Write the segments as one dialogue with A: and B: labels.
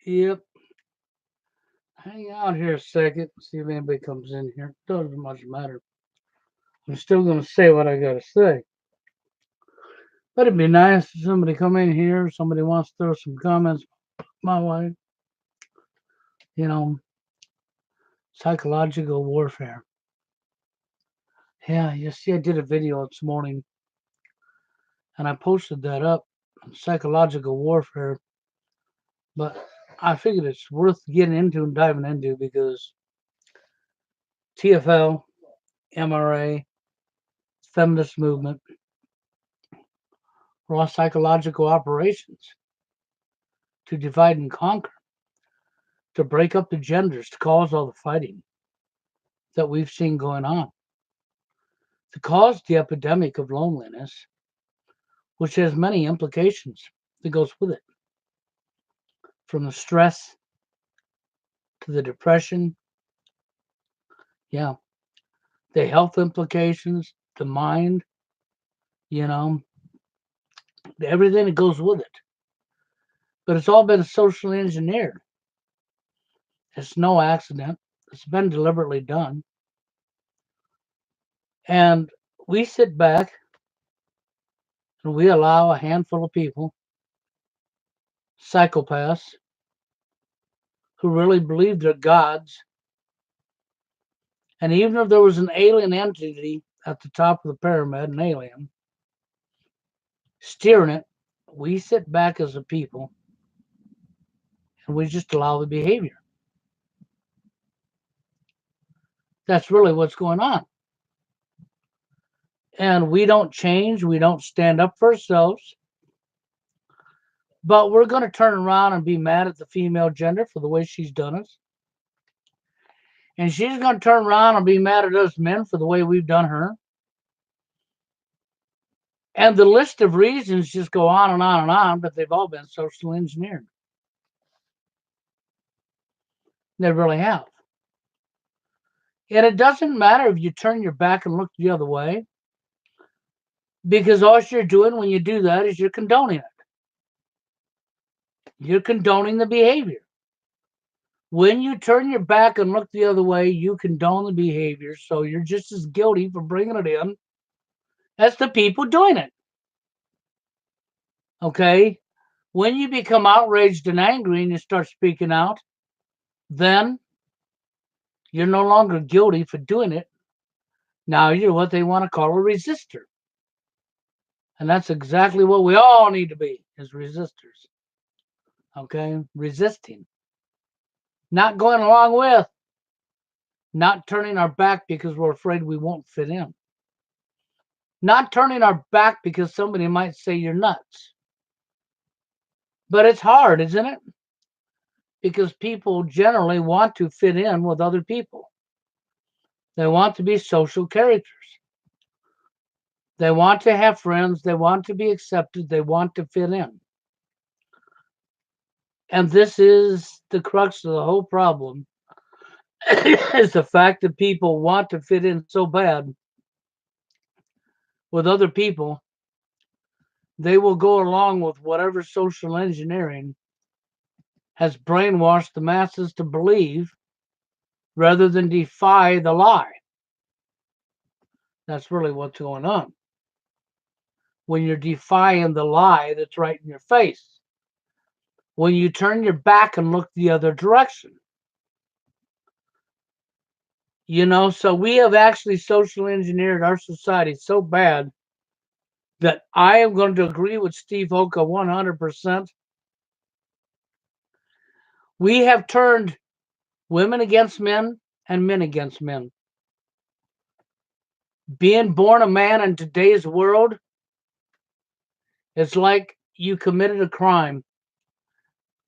A: Yep. Hang out here a second. See if anybody comes in here. Doesn't much matter. I'm still gonna say what I gotta say. But it'd be nice if somebody come in here. Somebody wants to throw some comments my way. You know, psychological warfare. Yeah, you see, I did a video this morning, and I posted that up. Psychological warfare. But I figured it's worth getting into and diving into because TFL, MRA, feminist movement, raw psychological operations to divide and conquer, to break up the genders, to cause all the fighting that we've seen going on, to cause the epidemic of loneliness, which has many implications that goes with it, from the stress to the depression, yeah, the health implications, the mind, you know, everything that goes with it. But it's all been socially engineered. It's no accident. It's been deliberately done. And we sit back and we allow a handful of people, psychopaths, who really believe they're gods. And even if there was an alien entity at the top of the pyramid, an alien, steering it, we sit back as a people and we just allow the behavior. That's really what's going on. And we don't change, we don't stand up for ourselves, but we're going to turn around and be mad at the female gender for the way she's done us. And she's going to turn around and be mad at us men for the way we've done her. And the list of reasons just go on and on and on, but they've all been social engineered. They really have. And it doesn't matter if you turn your back and look the other way, because all you're doing when you do that is you're condoning it. You're condoning the behavior. When you turn your back and look the other way, you condone the behavior. So you're just as guilty for bringing it in as the people doing it. Okay? When you become outraged and angry and you start speaking out, then you're no longer guilty for doing it. Now you're what they want to call a resistor. And that's exactly what we all need to be, is resistors. Okay? Resisting. Not going along with. Not turning our back because we're afraid we won't fit in. Not turning our back because somebody might say you're nuts. But it's hard, isn't it? Because people generally want to fit in with other people. They want to be social characters. They want to have friends. They want to be accepted. They want to fit in. And this is the crux of the whole problem. Is the fact that people want to fit in so bad with other people, they will go along with whatever social engineering has brainwashed the masses to believe rather than defy the lie. That's really what's going on. When you're defying the lie that's right in your face. When you turn your back and look the other direction. You know, so we have actually social engineered our society so bad that I am going to agree with Steve Hoka 100%. We have turned women against men and men against men. Being born a man in today's world, it's like you committed a crime,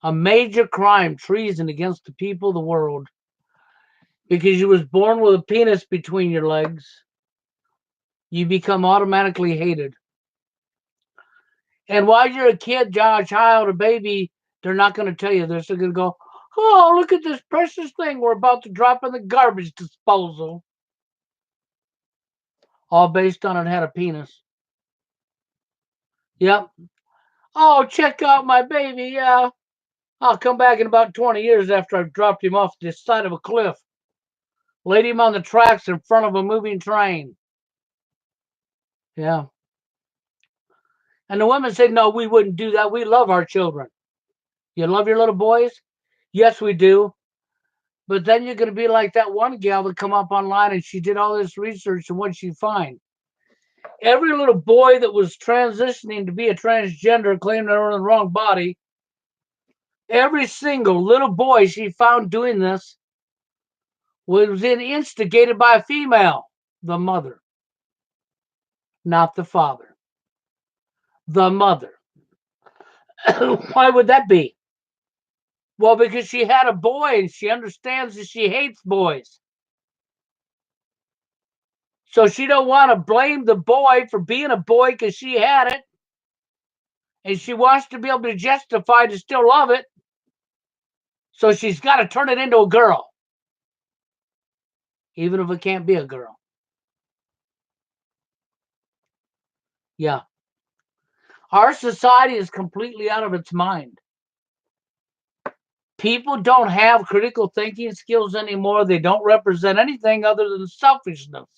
A: a major crime, treason against the people of the world, because you was born with a penis between your legs. You become automatically hated. And while you're a kid, a child, a baby, they're not going to tell you this. They're going to go, oh, look at this precious thing we're about to drop in the garbage disposal. all based on it had a penis. Yep. Oh, check out my baby. Yeah. I'll come back in about 20 years after I've dropped him off the side of a cliff, laid him on the tracks in front of a moving train. Yeah. And the women said, no, we wouldn't do that. We love our children. You love your little boys? Yes, we do. But then you're going to be like that one gal that come up online and she did all this research, and what'd she find? Every little boy that was transitioning to be a transgender, claiming they were in the wrong body, every single little boy she found doing this was instigated by a female, the mother, not the father, the mother. Why would that be? Well, because she had a boy and she understands that she hates boys. So she don't want to blame the boy for being a boy because she had it. And she wants to be able to justify to still love it. So she's got to turn it into a girl. Even if it can't be a girl. Yeah. Our society is completely out of its mind. People don't have critical thinking skills anymore. They don't represent anything other than selfishness.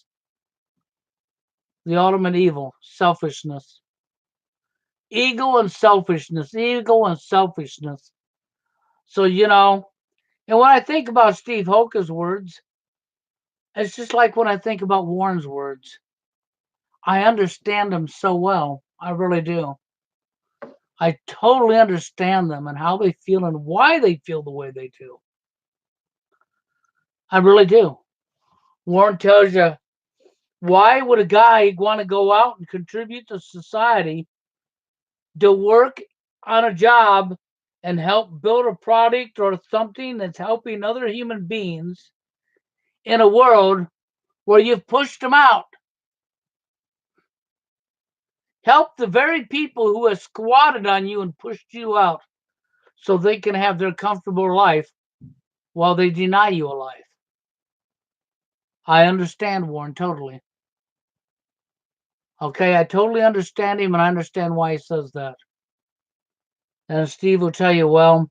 A: The ultimate evil, selfishness. Ego and selfishness, ego and selfishness. So, and when I think about Steve Hoka's words, it's just like when I think about Warren's words. I understand them so well. I really do. I totally understand them and how they feel and why they feel the way they do. I really do. Warren tells you, why would a guy want to go out and contribute to society to work on a job and help build a product or something that's helping other human beings in a world where you've pushed them out? Help the very people who have squatted on you and pushed you out so they can have their comfortable life while they deny you a life. I understand Warren totally. Okay, I totally understand him, and I understand why he says that. And Steve will tell you, well,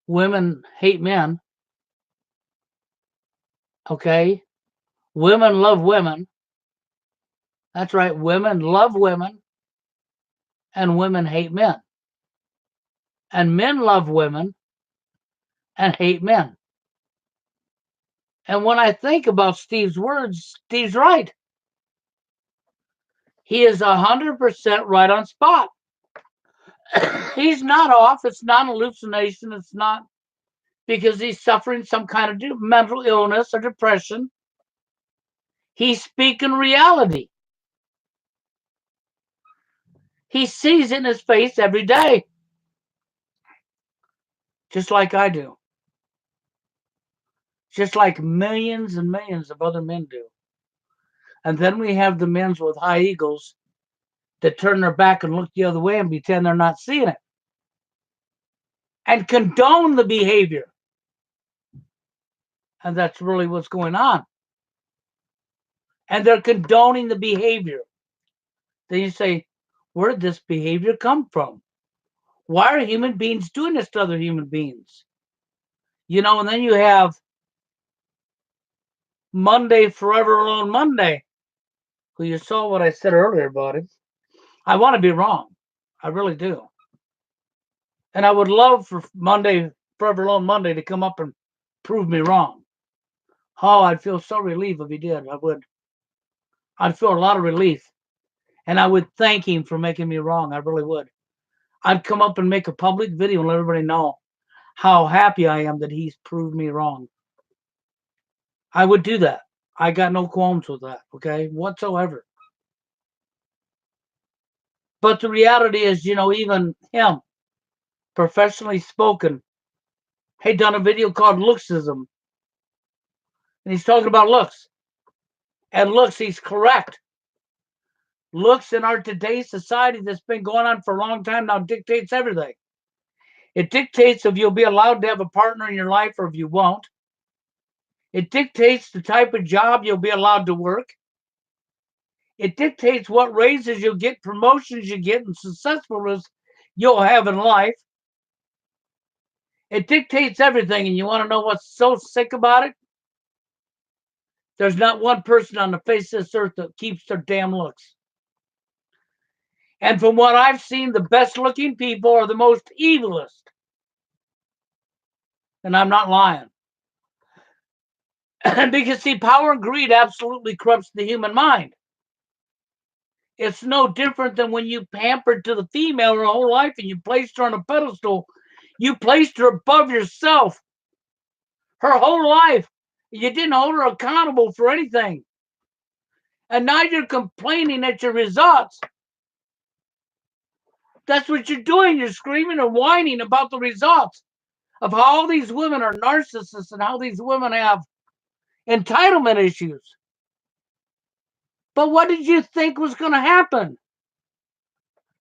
A: women hate men. Okay? Women love women. That's right. Women love women, and women hate men. And men love women and hate men. And when I think about Steve's words, Steve's right. He is 100% right on spot. He's not off. It's not an hallucination. It's not because he's suffering some kind of mental illness or depression. He's speaking reality. He sees it in his face every day, just like I do, just like millions and millions of other men do. And then we have the men with high egos that turn their back and look the other way and pretend they're not seeing it and condone the behavior. And that's really what's going on. And they're condoning the behavior. Then you say, where did this behavior come from? Why are human beings doing this to other human beings? And then you have Monday, Forever Alone Monday. Well, you saw what I said earlier about it. I want to be wrong. I really do. And I would love for Monday, Forever Alone Monday, to come up and prove me wrong. Oh, I'd feel so relieved if he did. I would. I'd feel a lot of relief. And I would thank him for making me wrong. I really would. I'd come up and make a public video and let everybody know how happy I am that he's proved me wrong. I would do that. I got no qualms with that, okay, whatsoever. But the reality is, even him, professionally spoken, had done a video called Looksism. And he's talking about looks. And looks, he's correct. Looks in our today's society that's been going on for a long time now dictates everything. It dictates if you'll be allowed to have a partner in your life or if you won't. It dictates the type of job you'll be allowed to work. It dictates what raises you'll get, promotions you get, and successfulness you'll have in life. It dictates everything. And you want to know what's so sick about it? There's not one person on the face of this earth that keeps their damn looks. And from what I've seen, the best looking people are the most evilest. And I'm not lying. Because, see, power and greed absolutely corrupts the human mind. It's no different than when you pampered to the female her whole life and you placed her on a pedestal. You placed her above yourself her whole life. You didn't hold her accountable for anything. And now you're complaining at your results. That's what you're doing. You're screaming and whining about the results of how all these women are narcissists and how these women have entitlement issues. But what did you think was going to happen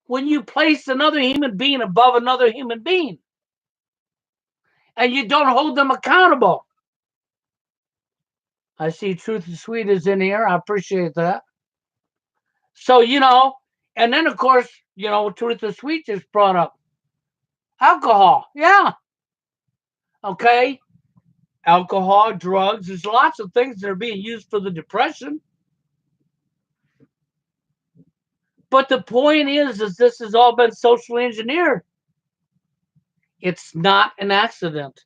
A: when you place another human being above another human being and you don't hold them accountable? I see Truth is Sweet is in here. I appreciate that. So, and then, of course, Truth is Sweet just brought up alcohol. Yeah. Okay. Alcohol, drugs. There's lots of things that are being used for the depression. But the point is this has all been socially engineered. It's not an accident.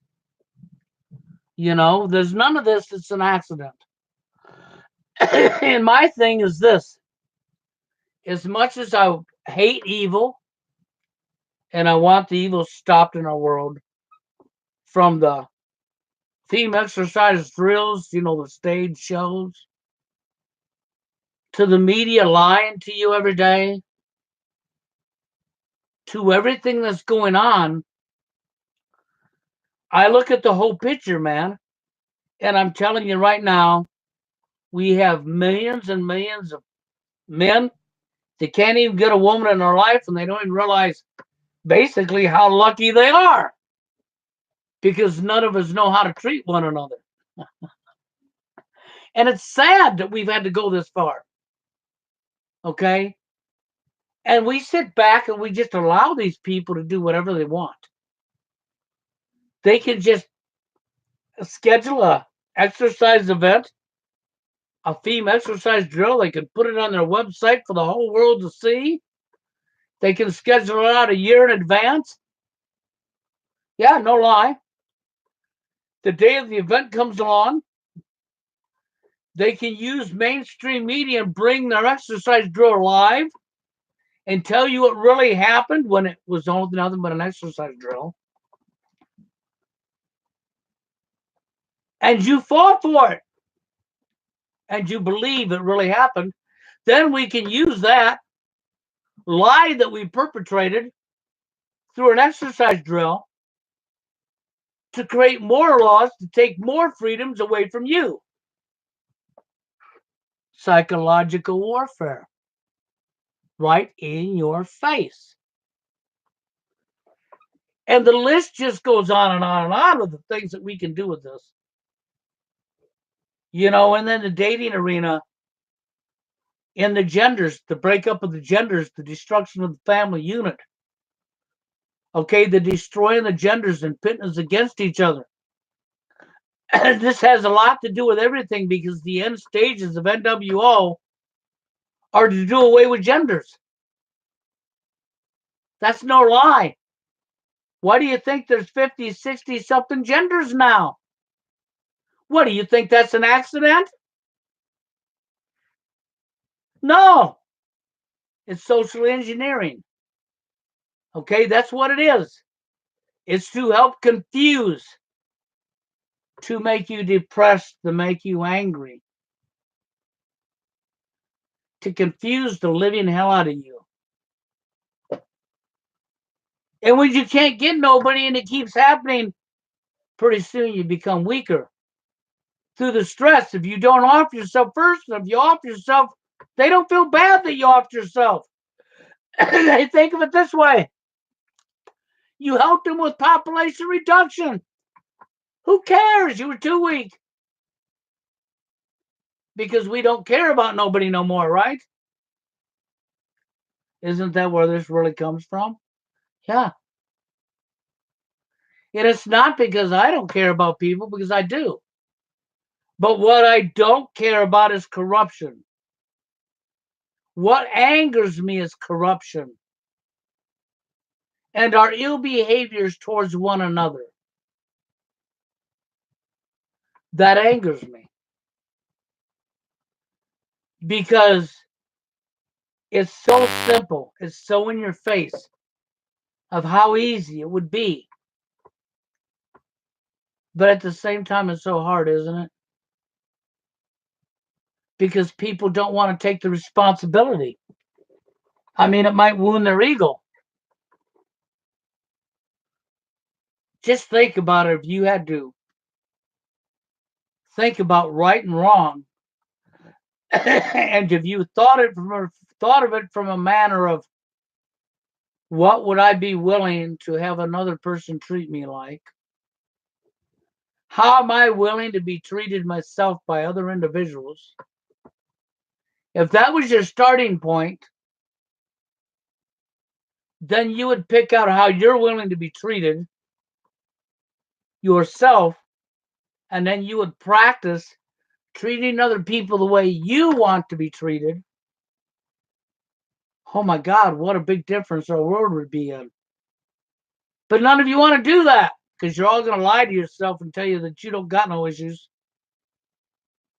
A: There's none of this that's an accident. And my thing is this. As much as I hate evil and I want the evil stopped in our world, from the theme exercise drills, the stage shows, to the media lying to you every day, to everything that's going on, I look at the whole picture, man. And I'm telling you right now, we have millions and millions of men that can't even get a woman in their life, and they don't even realize basically how lucky they are, because none of us know how to treat one another. And it's sad that we've had to go this far. Okay? And we sit back and we just allow these people to do whatever they want. They can just schedule a exercise event, a theme exercise drill. They can put it on their website for the whole world to see. They can schedule it out a year in advance. Yeah, no lie. The day of the event comes along, they can use mainstream media and bring their exercise drill live and tell you what really happened when it was only nothing but an exercise drill. And you fall for it. And you believe it really happened. Then we can use that lie that we perpetrated through an exercise drill to create more laws to take more freedoms away from you. Psychological warfare. Right in your face. And the list just goes on and on and on of the things that we can do with this. And then the dating arena, in the genders, the breakup of the genders, the destruction of the family unit. Okay, the destroying the genders and pitting us against each other. And this has a lot to do with everything, because the end stages of NWO are to do away with genders. That's no lie. Why do you think there's 50, 60 something genders now? What, do you think that's an accident? No. It's social engineering. Okay, that's what it is. It's to help confuse, to make you depressed, to make you angry, to confuse the living hell out of you. And when you can't get nobody and it keeps happening, pretty soon you become weaker through the stress. If you don't offer yourself first, and if you offer yourself, they don't feel bad that you offered yourself. They think of it this way. You helped them with population reduction. Who cares? You were too weak. Because we don't care about nobody no more, right? Isn't that where this really comes from? Yeah. And it's not because I don't care about people, because I do. But what I don't care about is corruption. What angers me is corruption and our ill behaviors towards one another. That angers me because it's so simple. It's so in your face of how easy it would be. But at the same time, it's so hard, isn't it? Because people don't want to take the responsibility. I mean, it might wound their ego. Just think about it if you had to think about right and wrong, and if you thought of it from a manner of what would I be willing to have another person treat me like? How am I willing to be treated myself by other individuals? If that was your starting point, then you would pick out how you're willing to be treated yourself, and then you would practice treating other people the way you want to be treated. Oh my God, what a big difference our world would be in. But none of you want to do that because you're all going to lie to yourself and tell you that you don't got no issues.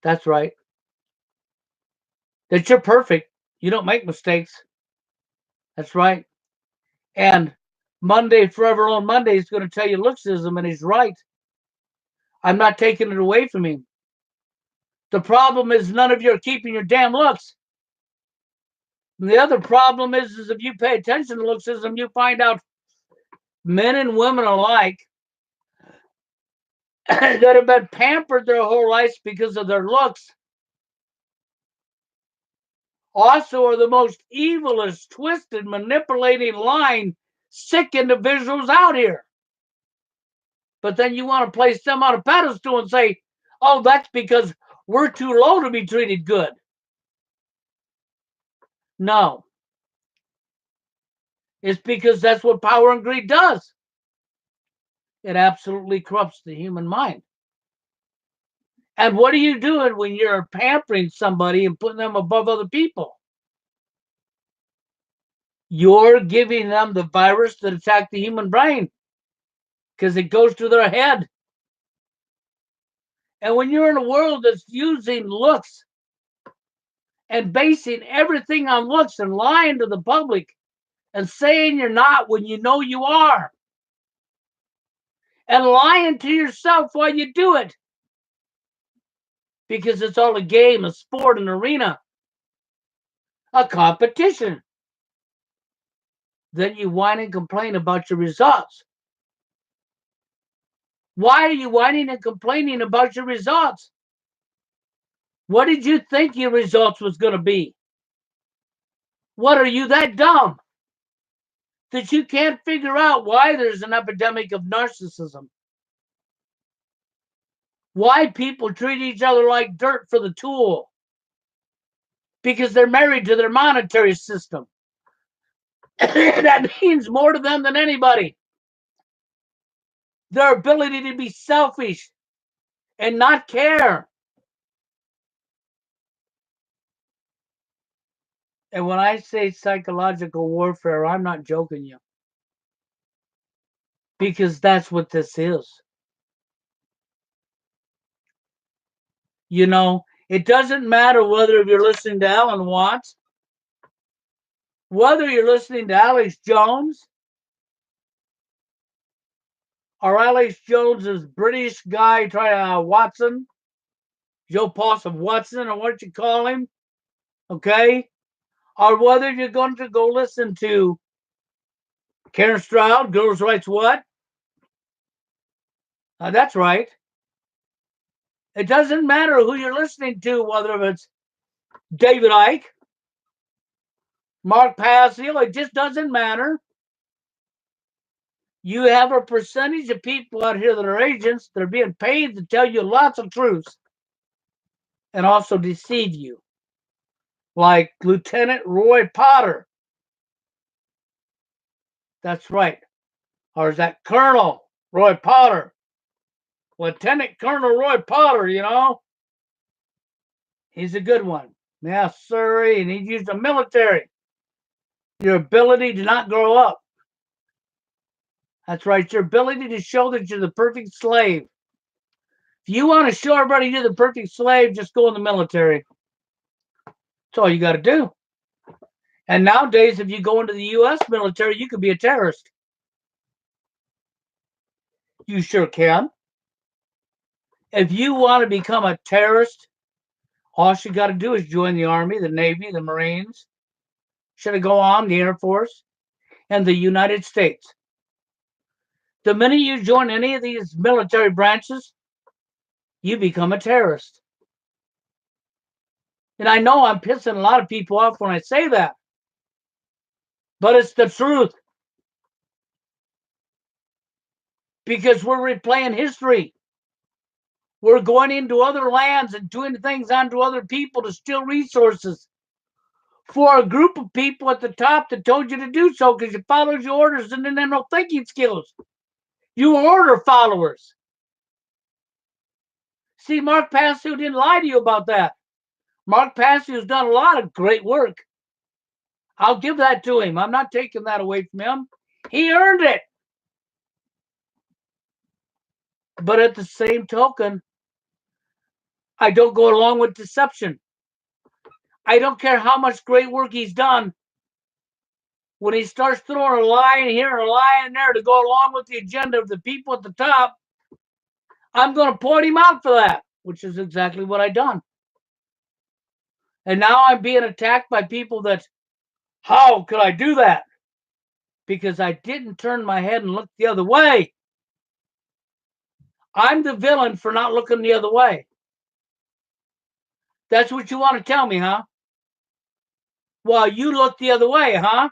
A: That's right. That you're perfect. You don't make mistakes. That's right. And Monday, Forever on Monday, is going to tell you Looksism, and he's right. I'm not taking it away from him. The problem is none of you are keeping your damn looks. And the other problem is if you pay attention to Looksism, you find out men and women alike that have been pampered their whole lives because of their looks also are the most evilest, twisted, manipulating, lying, sick individuals out here. But then you want to place them on a pedestal and say, oh, that's because we're too low to be treated good. No. It's because that's what power and greed does. It absolutely corrupts the human mind. And what are you doing when you're pampering somebody and putting them above other people? You're giving them the virus that attacked the human brain because it goes to their head. And when you're in a world that's using looks and basing everything on looks and lying to the public and saying you're not when you know you are, and lying to yourself while you do it, because it's all a game, a sport, an arena, a competition, then you whine and complain about your results. Why are you whining and complaining about your results? What did you think your results was going to be? What, are you that dumb that you can't figure out why there's an epidemic of narcissism? Why people treat each other like dirt for the tool? Because they're married to their monetary system. That means more to them than anybody. Their ability to be selfish and not care. And when I say psychological warfare, I'm not joking you. Because that's what this is. You know, it doesn't matter whether you're listening to Alan Watts, whether you're listening to Alex Jones, or Alex Jones's British guy, Watson, Joe Possum Watson, or what you call him, okay? Or whether you're going to go listen to Karen Stroud, Girls' Rights What? That's right. It doesn't matter who you're listening to, whether it's David Icke, Mark Passio, it just doesn't matter. You have a percentage of people out here that are agents that are being paid to tell you lots of truths and also deceive you. Like Lieutenant Roy Potter. That's right. Or is that Colonel Roy Potter? Lieutenant Colonel Roy Potter, He's a good one. Yes, sir. And he used the military. Your ability to not grow up. That's right. Your ability to show that you're the perfect slave. If you want to show everybody you're the perfect slave, just go in the military. That's all you got to do. And nowadays, if you go into the U.S. military, you could be a terrorist. You sure can. If you want to become a terrorist, all you got to do is join the Army, the Navy, the Marines. Should I go on the Air Force and the United States? The minute you join any of these military branches, you become a terrorist. And I know I'm pissing a lot of people off when I say that, but it's the truth. Because we're replaying history. We're going into other lands and doing things onto other people to steal resources for a group of people at the top that told you to do so because you followed your orders and then no thinking skills. You were order followers. See, Mark Passio didn't lie to you about that. Mark Passio's done a lot of great work. I'll give that to him. I'm not taking that away from him. He earned it. But at the same token, I don't go along with deception. I don't care how much great work he's done. When he starts throwing a lie in here and a lie in there to go along with the agenda of the people at the top, I'm going to point him out for that, which is exactly what I've done. And now I'm being attacked by people that, how could I do that? Because I didn't turn my head and look the other way. I'm the villain for not looking the other way. That's what you want to tell me, huh? Well, you look the other way, huh?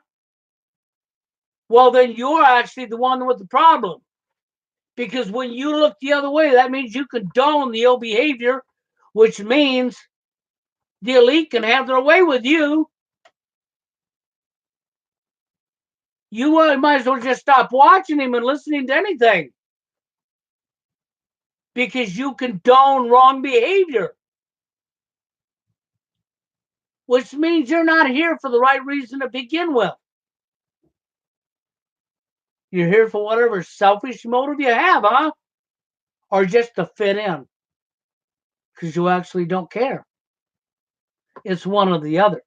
A: Well, then you're actually the one with the problem. Because when you look the other way, that means you condone the ill behavior, which means the elite can have their way with you. You might as well just stop watching him and listening to anything. Because you condone wrong behavior. Which means you're not here for the right reason to begin with. You're here for whatever selfish motive you have, huh? Or just to fit in. Because you actually don't care. It's one or the other.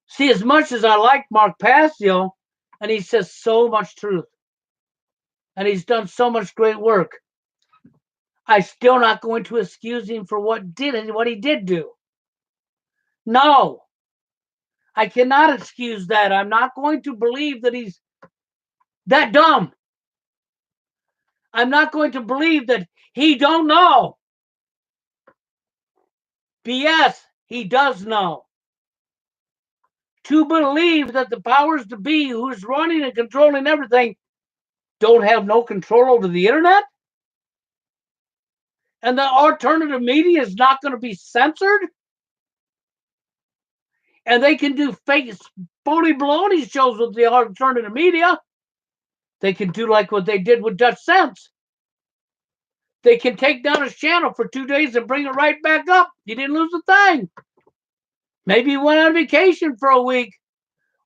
A: See, as much as I like Mark Passio, and he says so much truth, and he's done so much great work, I'm still not going to excuse him for what he did do. No, I cannot excuse that. I'm not going to believe that he's that dumb. I'm not going to believe that he don't know. BS, he does know. To believe that the powers to be who's running and controlling everything don't have no control over the internet? And the alternative media is not going to be censored? And they can do fake phony baloney shows with the alternative media. They can do like what they did with Dutch Sense. They can take down his channel for 2 days and bring it right back up. You didn't lose a thing. Maybe he went on vacation for a week.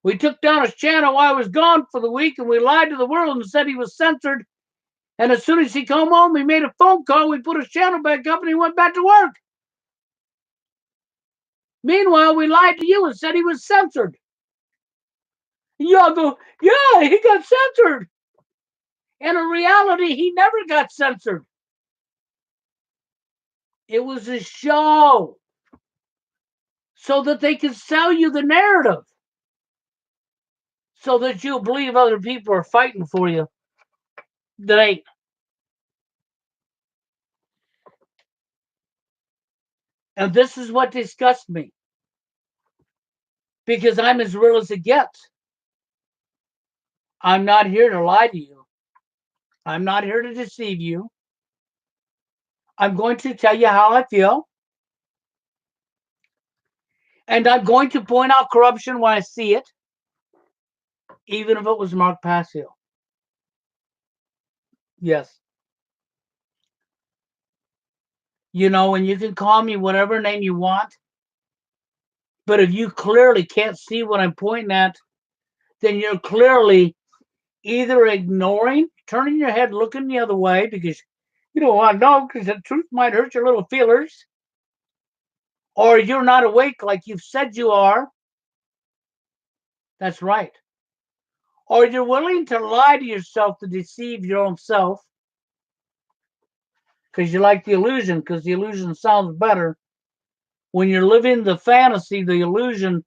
A: We took down his channel while I was gone for the week, and we lied to the world and said he was censored. And as soon as he came home, he made a phone call. We put his channel back up, and he went back to work. Meanwhile, we lied to you and said he was censored. And you all go, yeah, he got censored. And in reality, he never got censored. It was a show so that they could sell you the narrative, so that you'll believe other people are fighting for you that ain't. And this is what disgusts me, because I'm as real as it gets. I'm not here to lie to you. I'm not here to deceive you. I'm going to tell you how I feel. And I'm going to point out corruption when I see it. even if it was Mark Passio. Yes. You know, and you can call me whatever name you want, but if you clearly can't see what I'm pointing at, then you're clearly either ignoring, turning your head, looking the other way because you don't want to know because the truth might hurt your little feelers, or you're not awake like you've said you are. That's right. Or you're willing to lie to yourself to deceive your own self because you like the illusion, because the illusion sounds better. When you're living the fantasy, the illusion,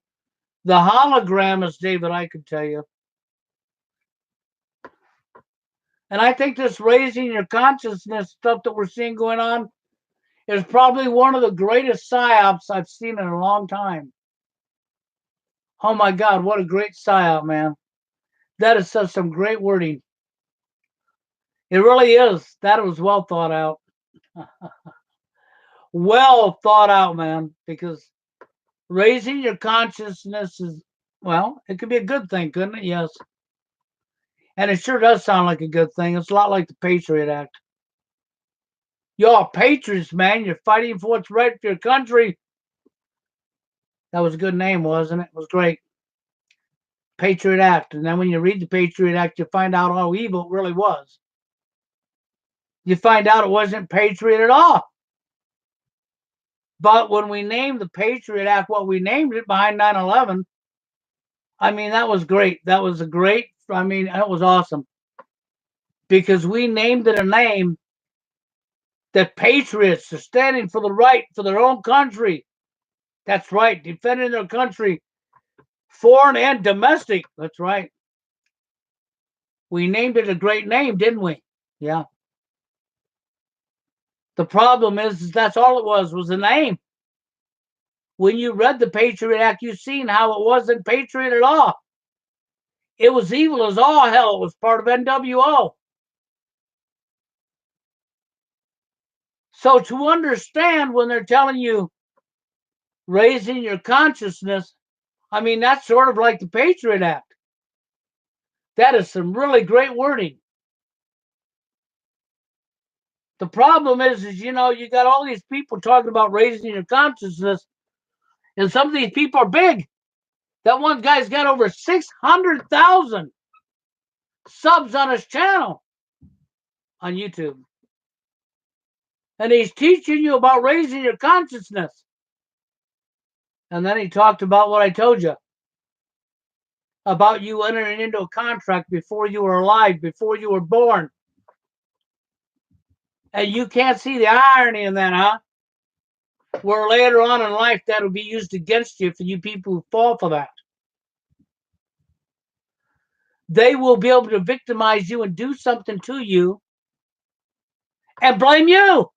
A: the hologram, as David I could tell you. And I think this raising your consciousness stuff that we're seeing going on is probably one of the greatest psyops I've seen in a long time. Oh my God, what a great psyop, man. That is such some great wording. It really is. That was well thought out. Well thought out, man, because raising your consciousness is, well, it could be a good thing, couldn't it? Yes. And it sure does sound like a good thing. It's a lot like the Patriot Act. Y'all patriots, man. You're fighting for what's right for your country. That was a good name, wasn't it? It was great. Patriot Act. And then when you read the Patriot Act, you find out how evil it really was. You find out it wasn't patriot at all. But when we named the Patriot Act what we named it behind 9/11, I mean, that was great. That was a great, I mean, that was awesome. Because we named it a name that patriots are standing for the right for their own country. That's right, defending their country, foreign and domestic. That's right. We named it a great name, didn't we? Yeah. The problem is that's all it was a name. When you read the Patriot Act, you seen how it wasn't patriot at all. It was evil as all hell. It was part of NWO. So to understand when they're telling you raising your consciousness, I mean, that's sort of like the Patriot Act. That is some really great wording. The problem is you know, you got all these people talking about raising your consciousness, and some of these people are big. That one guy's got over 600,000 subs on his channel on YouTube. And he's teaching you about raising your consciousness. And then he talked about what I told you about you entering into a contract before you were alive, before you were born. And you can't see the irony in that, huh? Where later on in life that'll be used against you for you people who fall for that. They will be able to victimize you and do something to you and blame you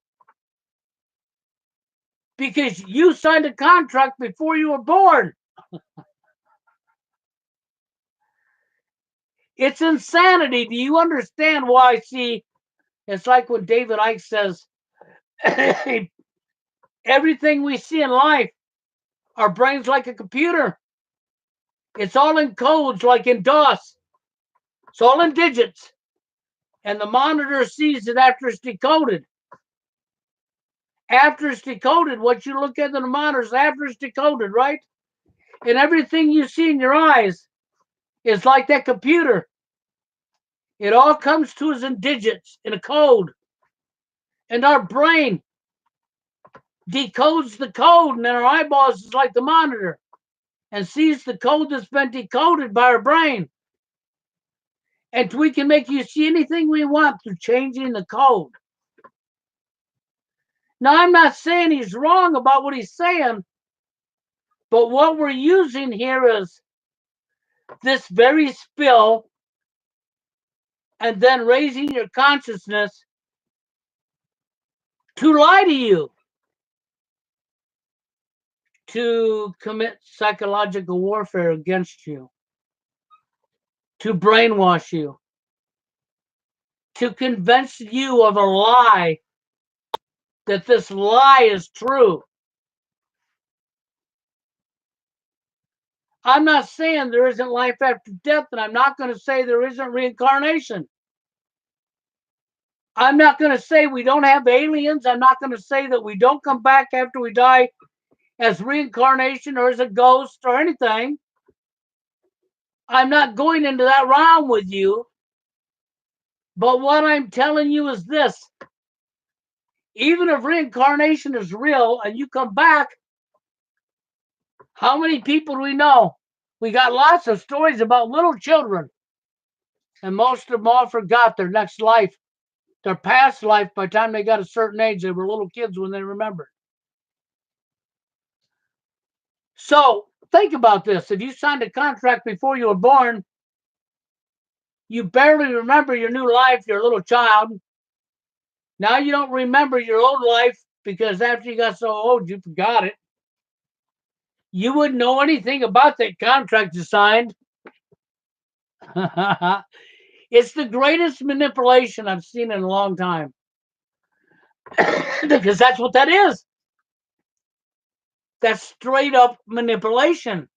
A: because you signed a contract before you were born. It's insanity. Do you understand why? See, it's like when David Icke says, everything we see in life, our brain's like a computer. It's all in codes like in DOS. It's all in digits. And the monitor sees it after it's decoded. After it's decoded, what you look at in the monitor is after it's decoded, right? And everything you see in your eyes is like that computer. It all comes to us in digits, in a code. And our brain decodes the code, and then our eyeballs is like the monitor and sees the code that's been decoded by our brain. And we can make you see anything we want through changing the code. Now, I'm not saying he's wrong about what he's saying, but what we're using here is this very spill and then raising your consciousness to lie to you, to commit psychological warfare against you, to brainwash you, to convince you of a lie, that this lie is true. I'm not saying there isn't life after death, and I'm not going to say there isn't reincarnation. I'm not going to say we don't have aliens. I'm not going to say that we don't come back after we die as reincarnation or as a ghost or anything. I'm not going into that realm with you. But what I'm telling you is this. Even if reincarnation is real and you come back, how many people do we know? We got lots of stories about little children, and most of them all forgot their next life, their past life. By the time they got a certain age, they were little kids when they remembered. So think about this. If you signed a contract before you were born, you barely remember your new life, your little child. Now you don't remember your old life because after you got so old, you forgot it. You wouldn't know anything about that contract you signed. It's the greatest manipulation I've seen in a long time. Because that's what that is. That's straight up manipulation.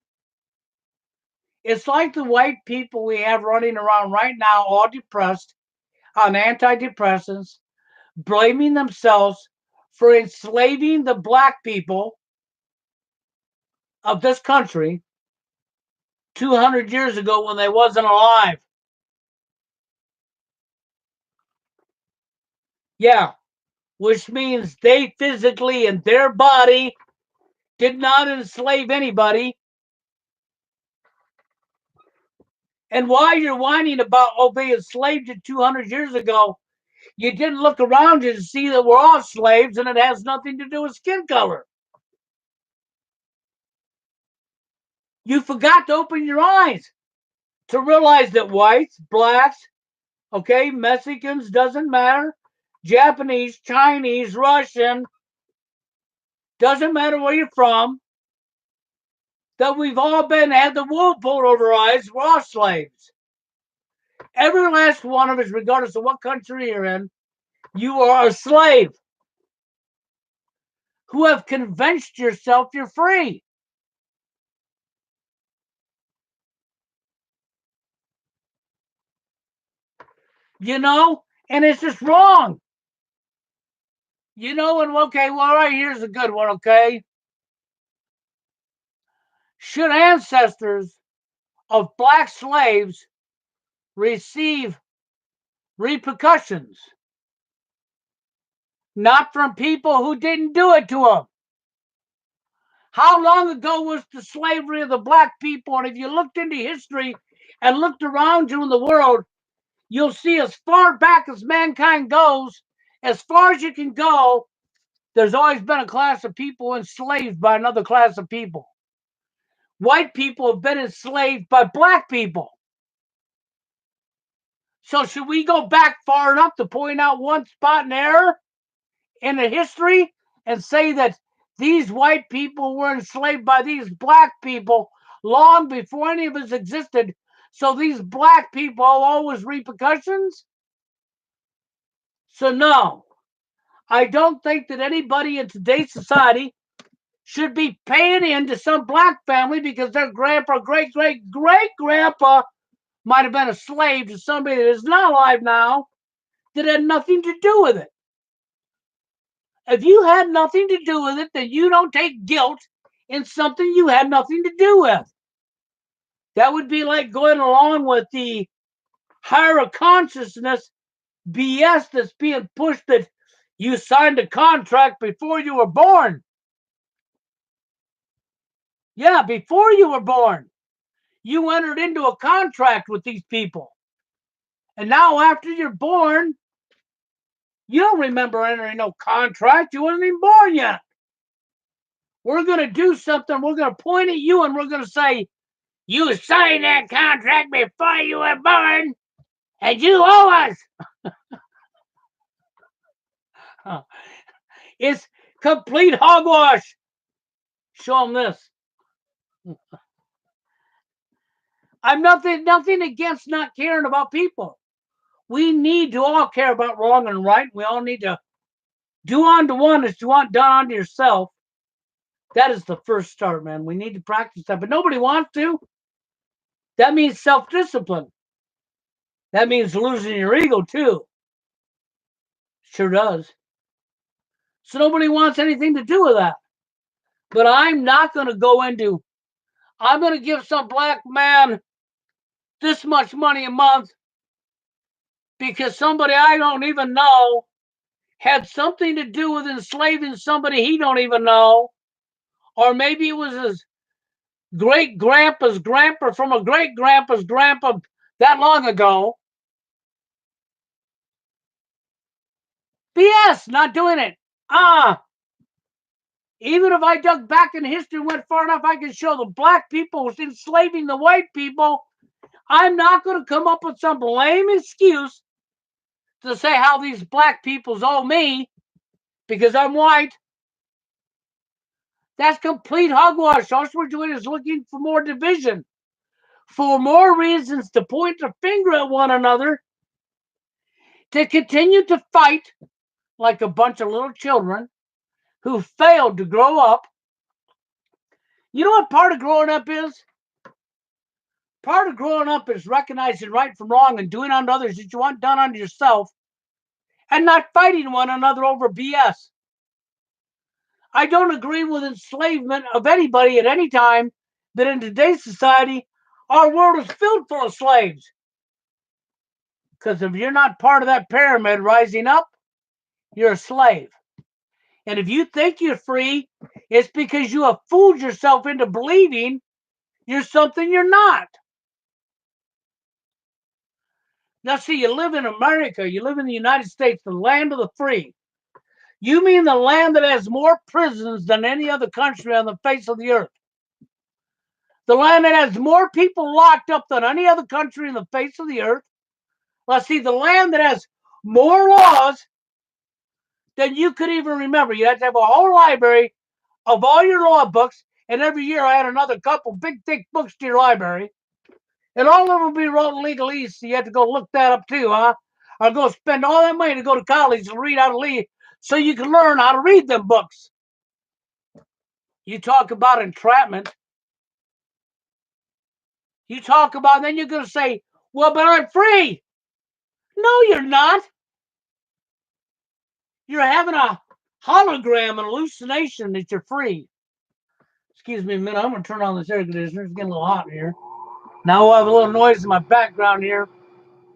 A: It's like the white people we have running around right now, all depressed on antidepressants, blaming themselves for enslaving the black people of this country 200 years ago when they wasn't alive. Yeah, which means they physically in their body did not enslave anybody. And while you're whining about, oh, they enslaved you 200 years ago, you didn't look around you to see that we're all slaves and it has nothing to do with skin color. You forgot to open your eyes to realize that whites, blacks, okay, Mexicans, doesn't matter, Japanese, Chinese, Russian, doesn't matter where you're from, that we've all had the wool pulled over our eyes, we're all slaves. Every last one of us, regardless of what country you're in, you are a slave. Who have convinced yourself you're free. You know, and it's just wrong. You know, and okay, well, all right, here's a good one, okay? Should ancestors of black slaves receive repercussions? Not from people who didn't do it to them. How long ago was the slavery of the black people? And if you looked into history and looked around you in the world, you'll see as far back as mankind goes, as far as you can go, there's always been a class of people enslaved by another class of people. White people have been enslaved by black people. So should we go back far enough to point out one spot in error in the history and say that these white people were enslaved by these black people long before any of us existed? So these black people always repercussions? So no, I don't think that anybody in today's society should be paying into some black family because their grandpa, great grandpa might have been a slave to somebody that is not alive now that had nothing to do with it. If you had nothing to do with it, then you don't take guilt in something you had nothing to do with. That would be like going along with the higher consciousness BS that's being pushed that you signed a contract before you were born. Yeah, before you were born, you entered into a contract with these people. And now after you're born, you don't remember entering no contract. You wasn't even born yet. We're going to do something. We're going to point at you and we're going to say, you signed that contract before you were born and you owe us. It's complete hogwash. Show them this. I'm nothing against not caring about people. We need to all care about wrong and right. We all need to do unto one as you want done unto yourself. That is the first start, man. We need to practice that, but nobody wants to. That means self-discipline. That means losing your ego too. Sure does. So nobody wants anything to do with that. But I'm not going to go into, I'm going to give some black man this much money a month because somebody I don't even know had something to do with enslaving somebody he don't even know. Or maybe it was his great grandpa's grandpa from a great grandpa's grandpa that long ago. BS, not doing it. Even if I dug back in history and went far enough, I can show the black people was enslaving the white people. I'm not going to come up with some lame excuse to say how these black peoples owe me because I'm white. That's complete hogwash. All we're doing is looking for more division, for more reasons to point the finger at one another, to continue to fight like a bunch of little children who failed to grow up. You know what part of growing up is? Part of growing up is recognizing right from wrong and doing unto others that you want done unto yourself and not fighting one another over BS. I don't agree with enslavement of anybody at any time, but in today's society, our world is filled full of slaves. Because if you're not part of that pyramid rising up, you're a slave. And if you think you're free, it's because you have fooled yourself into believing you're something you're not. Now, see, you live in America, you live in the United States, the land of the free. You mean the land that has more prisons than any other country on the face of the earth? The land that has more people locked up than any other country on the face of the earth? Let's see, the land that has more laws than you could even remember. You had to have a whole library of all your law books, and every year I had another couple big, thick books to your library. And all of them would be wrote in legalese, so you had to go look that up too, huh? Or go spend all that money to go to college and read how to read so you can learn how to read them books. You talk about entrapment. You talk about, then you're going to say, well, but I'm free. No, you're not. You're having a hologram, an hallucination that you're free. Excuse me a minute. I'm going to turn on this air conditioner. It's getting a little hot in here. Now we'll have a little noise in my background here,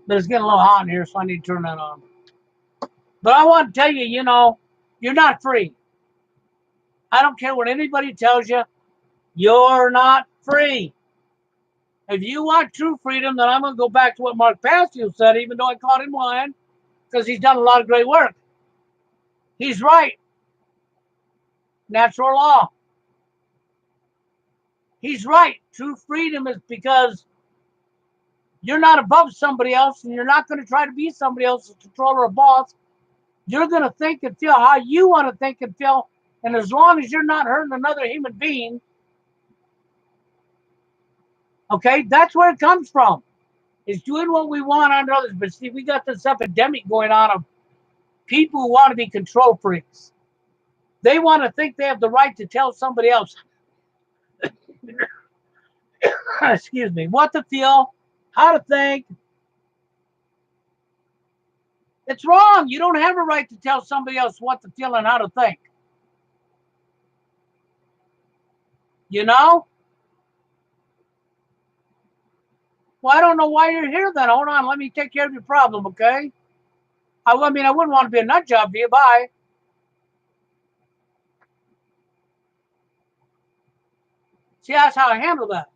A: but it's getting a little hot in here, so I need to turn that on. But I want to tell you, you're not free. I don't care what anybody tells you. You're not free. If you want true freedom, then I'm going to go back to what Mark Passio said, even though I caught him lying, because he's done a lot of great work. He's right. Natural law. He's right. True freedom is because you're not above somebody else and you're not going to try to be somebody else's controller or boss. You're going to think and feel how you want to think and feel. And as long as you're not hurting another human being, okay, that's where it comes from. Is doing what we want on others. But see, we got this epidemic going on of people who want to be control freaks. They want to think they have the right to tell somebody else, excuse me, what to feel, how to think. It's wrong. You don't have a right to tell somebody else what to feel and how to think. You know? Well, I don't know why you're here then. Hold on. Let me take care of your problem, okay? I wouldn't want to be a nut job for you. Bye. See, that's how I handle that.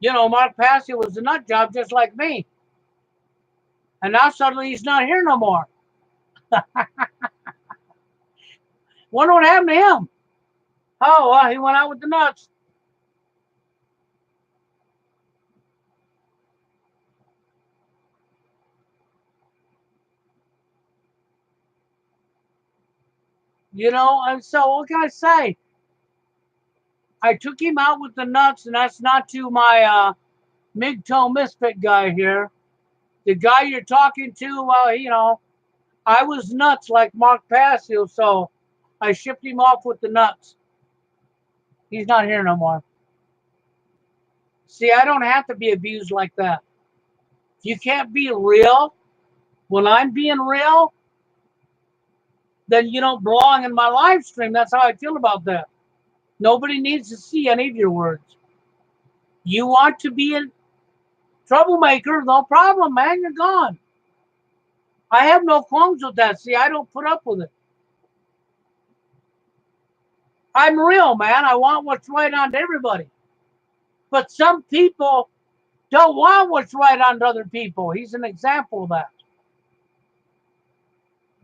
A: Mark Passio was a nut job just like me. And now suddenly he's not here no more. Wonder what happened to him. Oh, well, he went out with the nuts. And so what can I say? I took him out with the nuts, and that's not to my MGTOW misfit guy here. The guy you're talking to, well, I was nuts like Mark Passio, so I shipped him off with the nuts. He's not here no more. See, I don't have to be abused like that. If you can't be real when I'm being real, then you don't belong in my live stream. That's how I feel about that. Nobody needs to see any of your words. You want to be a troublemaker, no problem, man. You're gone. I have no qualms with that. See, I don't put up with it. I'm real, man. I want what's right on everybody. But some people don't want what's right on other people. He's an example of that.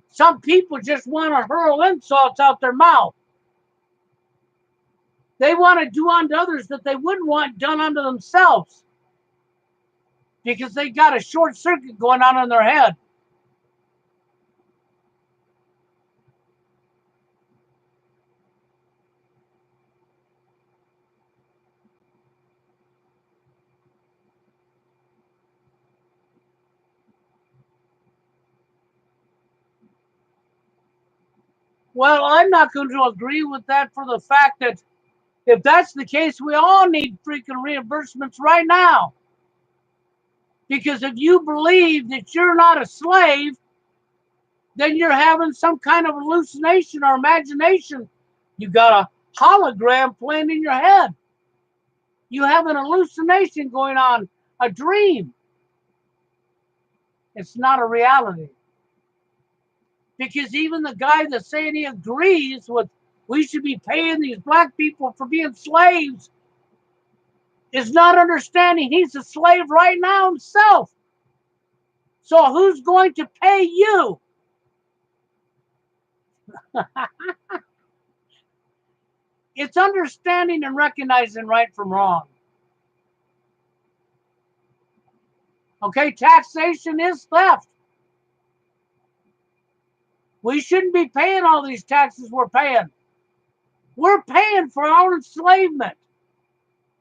A: Some people just want to hurl insults out their mouth. They want to do unto others that they wouldn't want done unto themselves because they got a short circuit going on in their head. Well, I'm not going to agree with that for the fact that if that's the case, we all need freaking reimbursements right now. Because if you believe that you're not a slave, then you're having some kind of hallucination or imagination. You got a hologram playing in your head. You have an hallucination going on, a dream. It's not a reality. Because even the guy that's saying he agrees with we should be paying these black people for being slaves is not understanding he's a slave right now himself. So who's going to pay you? It's understanding and recognizing right from wrong. Okay, taxation is theft. We shouldn't be paying all these taxes we're paying. We're paying for our enslavement.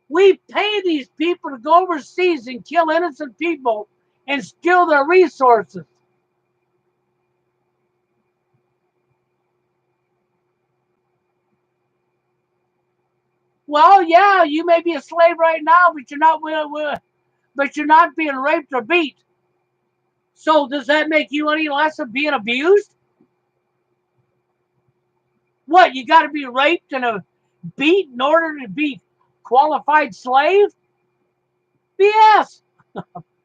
A: We pay these people to go overseas and kill innocent people and steal their resources. Well, yeah, you may be a slave right now, but you're not being raped or beat. So does that make you any less of being abused? What, you got to be raped and beat in order to be qualified slave? BS.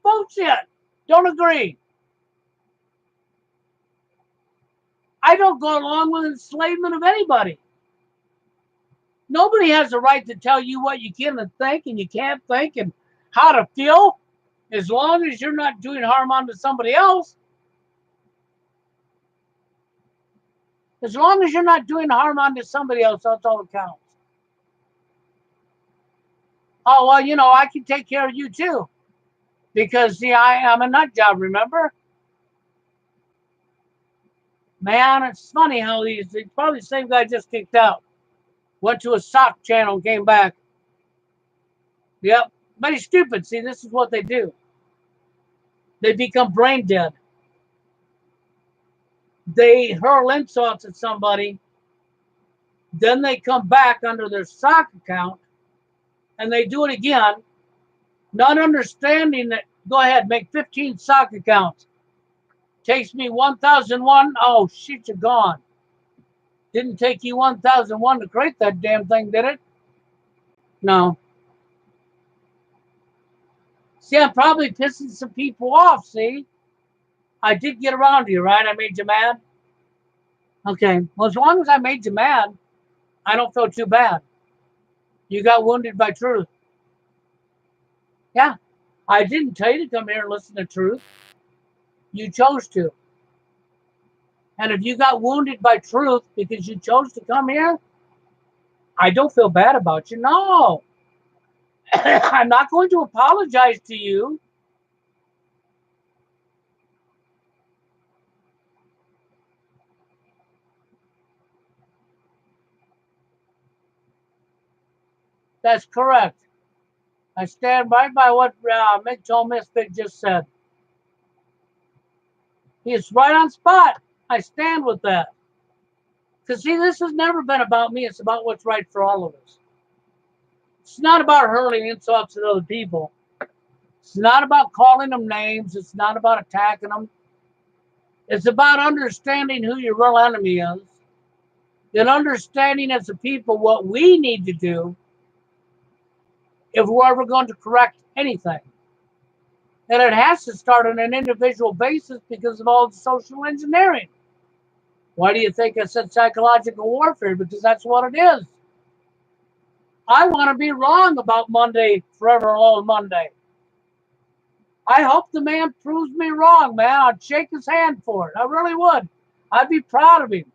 A: Bullshit. Don't agree. I don't go along with enslavement of anybody. Nobody has the right to tell you what you can think and you can't think and how to feel as long as you're not doing harm onto somebody else. As long as you're not doing harm onto somebody else, that's all that counts. Oh, well, I can take care of you too. Because, see, I am a nut job, remember? Man, it's funny how probably the same guy just kicked out. Went to a sock channel, came back. Yep. But he's stupid. See, this is what they do. They become brain dead. They hurl insults at somebody. Then they come back under their sock account and they do it again, not understanding that, go ahead, make 15 sock accounts. Takes me 1,001. Oh, shit, you're gone. Didn't take you 1,001 to create that damn thing, did it? No. See, I'm probably pissing some people off, see? I did get around to you, right? I made you mad? Okay. Well, as long as I made you mad, I don't feel too bad. You got wounded by truth. Yeah. I didn't tell you to come here and listen to truth. You chose to. And if you got wounded by truth because you chose to come here, I don't feel bad about you. No. I'm not going to apologize to you. That's correct. I stand right by what Mental Misfit just said. He's right on spot. I stand with that. Because, see, this has never been about me. It's about what's right for all of us. It's not about hurling insults at other people. It's not about calling them names. It's not about attacking them. It's about understanding who your real enemy is and understanding as a people what we need to do if we're ever going to correct anything. And it has to start on an individual basis because of all the social engineering. Why do you think I said psychological warfare? Because that's what it is. I want to be wrong about Monday, Forever Alone Monday. I hope the man proves me wrong, man. I'd shake his hand for it. I really would. I'd be proud of him.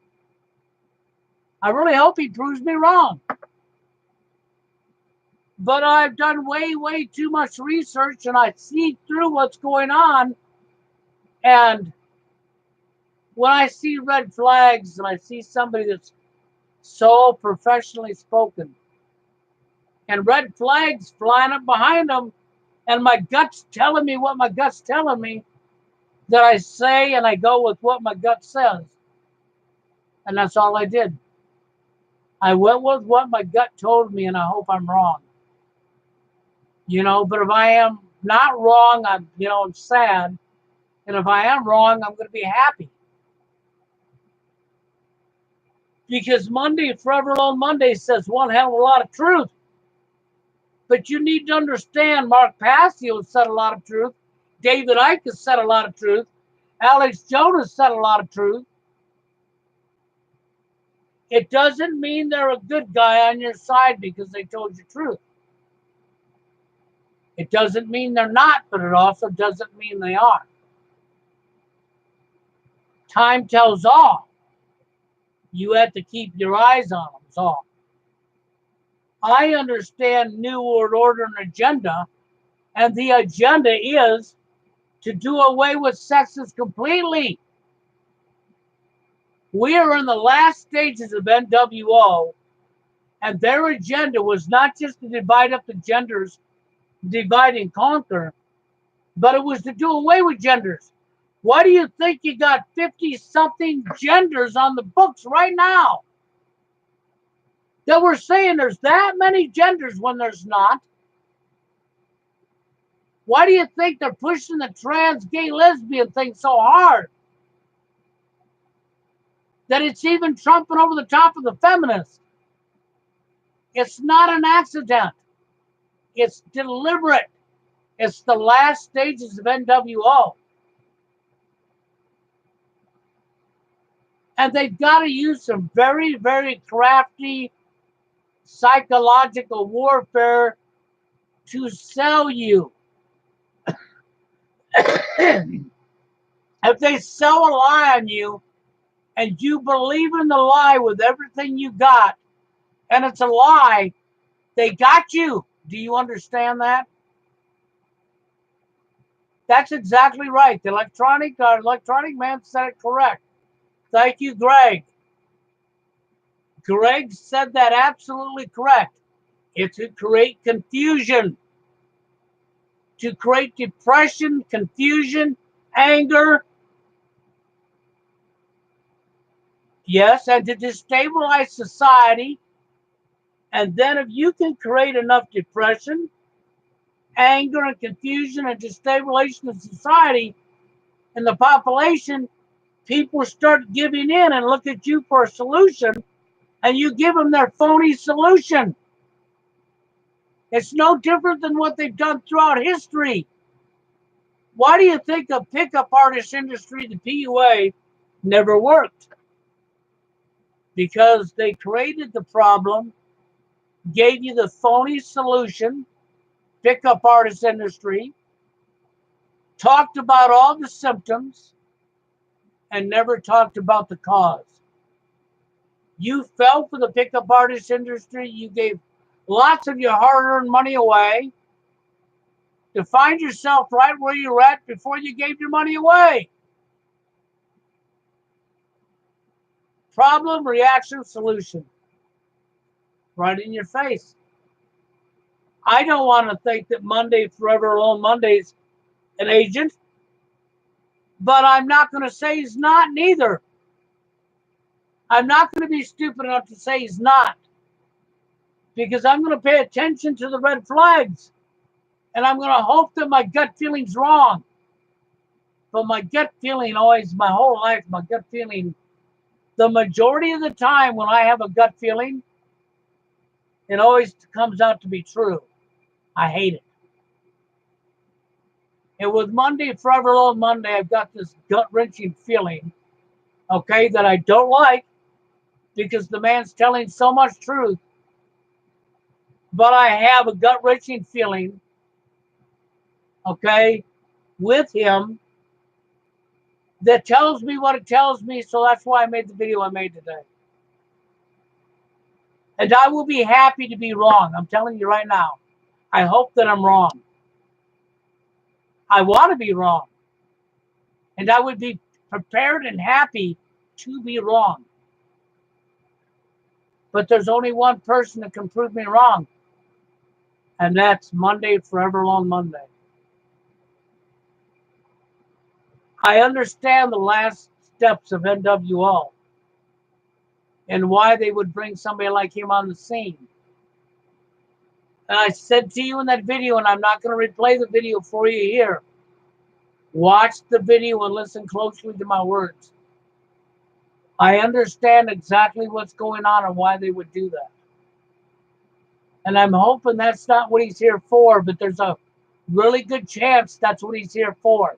A: I really hope he proves me wrong. But I've done way too much research and I see through what's going on. And when I see red flags and I see somebody that's so professionally spoken and red flags flying up behind them, and my gut's telling me what my gut's telling me, that I say and I go with what my gut says. And that's all I did. I went with what my gut told me, and I hope I'm wrong. But if I am not wrong, I'm sad. And if I am wrong, I'm going to be happy. Because Monday, Forever Alone Monday, says one hell of a lot of truth. But you need to understand, Mark Passio said a lot of truth. David Icke has said a lot of truth. Alex Jones said a lot of truth. It doesn't mean they're a good guy on your side because they told you truth. It doesn't mean they're not, but it also doesn't mean they are. Time tells all. You have to keep your eyes on them, is all. I understand New World Order and agenda, and the agenda is to do away with sexes completely. We are in the last stages of NWO, and their agenda was not just to divide up the genders, divide and conquer, but it was to do away with genders. Why do you think you got 50-something genders on the books right now? That we're saying there's that many genders when there's not. Why do you think they're pushing the trans, gay, lesbian thing so hard? That it's even trumping over the top of the feminists. It's not an accident. It's deliberate. It's the last stages of NWO. And they've got to use some very crafty psychological warfare to sell you. If they sell a lie on you and you believe in the lie with everything you got, and it's a lie, they got you. Do you understand that? That's exactly right. The electronic man said it correct. Thank you, Greg. Greg said that absolutely correct. It's to create confusion, to create depression, confusion, anger. Yes, and to destabilize society. And then if you can create enough depression, anger, and confusion and destabilization of society and the population, people start giving in and look at you for a solution, and you give them their phony solution. It's no different than what they've done throughout history. Why do you think the pickup artist industry, the PUA, never worked? Because they created the problem, gave you the phony solution, pickup artist industry, talked about all the symptoms, and never talked about the cause. You fell for the pickup artist industry. You gave lots of your hard-earned money away to find yourself right where you're at before you gave your money away. Problem, reaction, solution. Right in your face. I don't want to think that Monday, Forever Alone Monday's an agent, but I'm not going to say he's not neither. I'm not going to be stupid enough to say he's not, because I'm going to pay attention to the red flags, and I'm going to hope that my gut feeling's wrong. But my gut feeling always, my whole life, my gut feeling, the majority of the time when I have a gut feeling, it always comes out to be true. I hate it. And with Monday, Forever Alone Monday, I've got this gut-wrenching feeling, okay, that I don't like, because the man's telling so much truth. But I have a gut-wrenching feeling, okay, with him that tells me what it tells me. So that's why I made the video I made today. And I will be happy to be wrong. I'm telling you right now. I hope that I'm wrong. I want to be wrong. And I would be prepared and happy to be wrong. But there's only one person that can prove me wrong. And that's Monday, Forever Alone Monday. I understand the last steps of NWO and why they would bring somebody like him on the scene. And I said to you in that video, and I'm not going to replay the video for you here, watch the video and listen closely to my words. I understand exactly what's going on and why they would do that. And I'm hoping that's not what he's here for, but there's a really good chance that's what he's here for.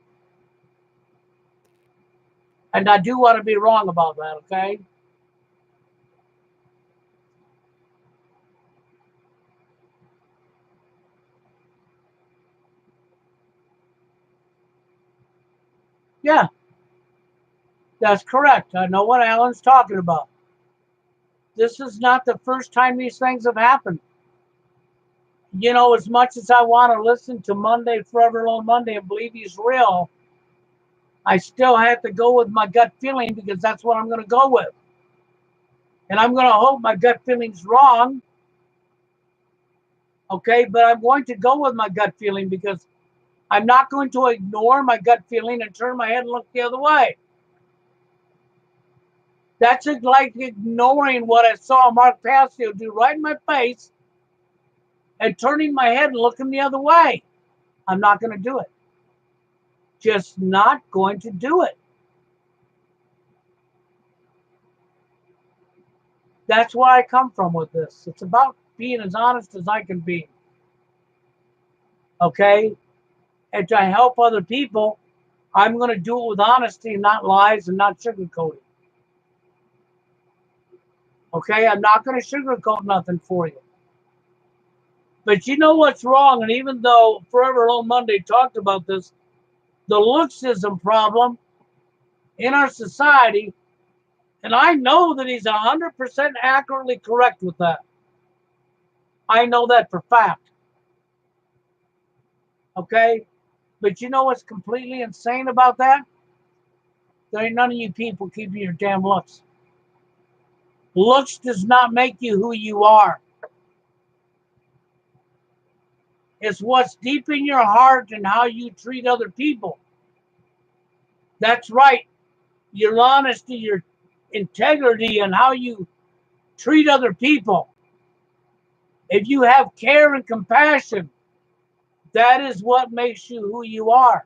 A: And I do want to be wrong about that, okay? Yeah, that's correct. I know what Alan's talking about. This is not the first time these things have happened. You know, as much as I want to listen to Monday, Forever Alone Monday, and believe he's real, I still have to go with my gut feeling, because that's what I'm going to go with. And I'm going to hope my gut feeling's wrong, okay? But I'm going to go with my gut feeling, because I'm not going to ignore my gut feeling and turn my head and look the other way. That's like ignoring what I saw Mark Passio do right in my face and turning my head and looking the other way. I'm not going to do it. Just not going to do it. That's where I come from with this. It's about being as honest as I can be. Okay? And to help other people, I'm going to do it with honesty, not lies and not sugarcoating. Okay? I'm not going to sugarcoat nothing for you. But you know what's wrong? And even though Forever Alone Monday talked about this, the looksism problem in our society, and I know that he's 100% accurately correct with that. I know that for fact. Okay? But you know what's completely insane about that? There ain't none of you people keeping your damn looks. Looks does not make you who you are. It's what's deep in your heart and how you treat other people. That's right. Your honesty, your integrity, and how you treat other people. If you have care and compassion, that is what makes you who you are.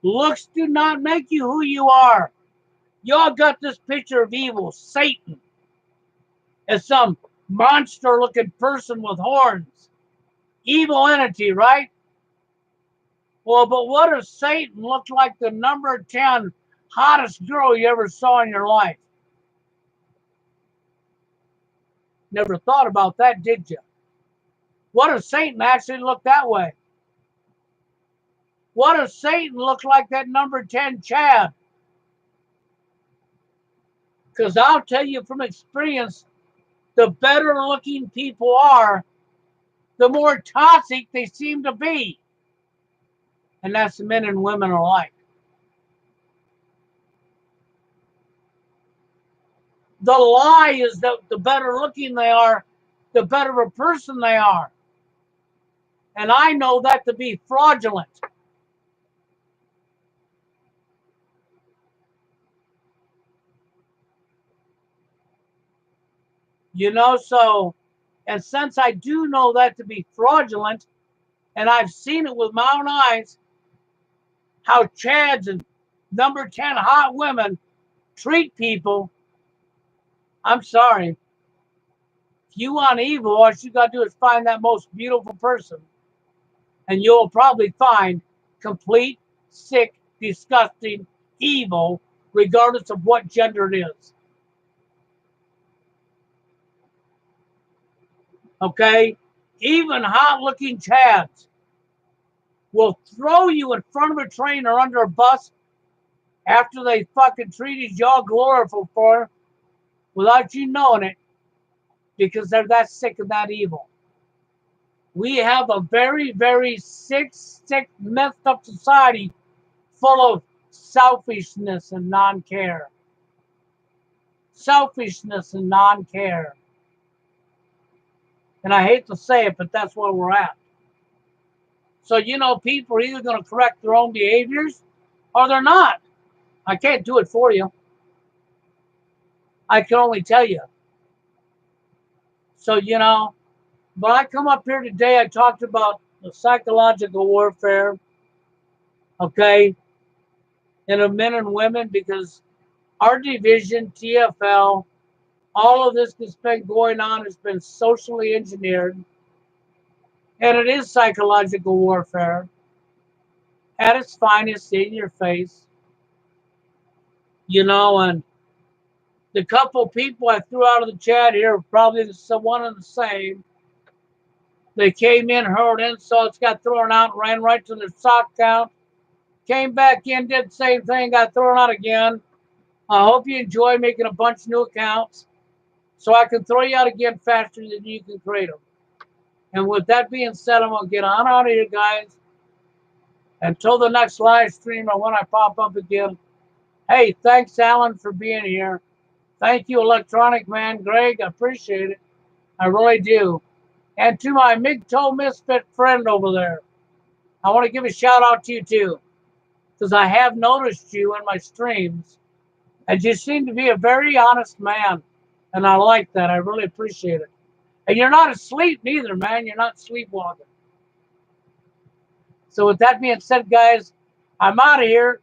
A: Looks do not make you who you are. Y'all got this picture of evil, Satan, as some monster-looking person with horns. Evil entity, right? Well, but what if Satan looked like the number 10 hottest girl you ever saw in your life? Never thought about that, did you? What if Satan actually looked that way? What if Satan looked like that number 10 Chad? Because I'll tell you from experience, the better looking people are, the more toxic they seem to be. And that's men and women alike. The lie is that the better looking they are, the better a person they are. And I know that to be fraudulent. So, and since I do know that to be fraudulent, and I've seen it with my own eyes, how Chads and number 10 hot women treat people, I'm sorry. If you want evil, all you got to do is find that most beautiful person, and you'll probably find complete, sick, disgusting evil, regardless of what gender it is. Okay? Even hot looking Chads will throw you in front of a train or under a bus after they fucking treated y'all glorified for without you knowing it because they're that sick and that evil. We have a very, very sick, messed up society full of selfishness and non-care. Selfishness and non-care. And I hate to say it, but that's where we're at. So, people are either going to correct their own behaviors or they're not. I can't do it for you. I can only tell you. So, when I come up here today, I talked about the psychological warfare, okay, and of men and women because our division, TFL, all of this that's been going on has been socially engineered, and it is psychological warfare at its finest in your face, and the couple people I threw out of the chat here are probably one and the same. They came in, hurled insults, got thrown out, ran right to their sock count, came back in, did the same thing, got thrown out again. I hope you enjoy making a bunch of new accounts so I can throw you out again faster than you can create them. And with that being said, I'm going to get on out of here, guys. Until the next live stream or when I pop up again. Hey, thanks, Alan, for being here. Thank you, Electronic Man Greg. I appreciate it. I really do. And to my MGTOW Misfit friend over there, I want to give a shout out to you too, because I have noticed you in my streams, and you seem to be a very honest man, and I like that. I really appreciate it. And you're not asleep neither, man. You're not sleepwalking. So with that being said, guys, I'm out of here.